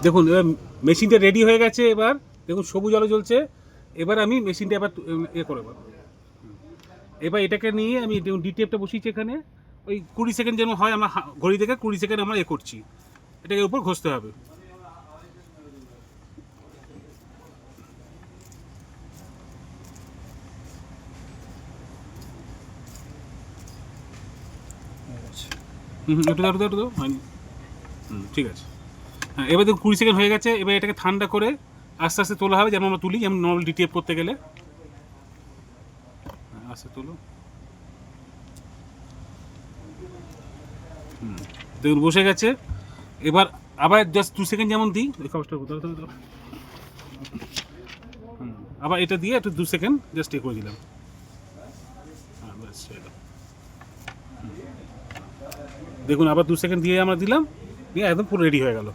দেখুন এবার মেশিনটা রেডি হয়ে গেছে। এবার দেখুন সবুজ আলো জ্বলছে। এবার আমি মেশিনটা এবার করে এবার এটাকে নিয়ে আমি ডিটেপটা বসিয়েছি এখানে। ওই 20 সেকেন্ড যেন হয়, আমার ঘড়ি থেকে 20 সেকেন্ড আমরা করছি, এটাকে উপর ঘষতে হবে। একটু দাও একটু দাও একটু দাও, হয়নি। ঠিক আছে। হ্যাঁ, এবার দেখুন 20 সেকেন্ড হয়ে গেছে। এবার এটাকে ঠান্ডা করে আস্তে আস্তে তোলা হবে, যেমন আমরা তুলি, যেমন নর্মাল ডিটিএফ করতে গেলে। আস্তে তোলো। দেখুন বসে গেছে। এবার আবার জাস্ট 2 সেকেন্ড যেমন দিই, ওই কাগজটা দাও। আবার এটা দিয়ে একটু 2 সেকেন্ড জাস্ট করে দিলাম। হ্যাঁ ব্যাস, দেখুন আবার 2 সেকেন্ড দিয়ে আমরা দিলাম, দিয়ে একদম পুরো রেডি হয়ে গেল।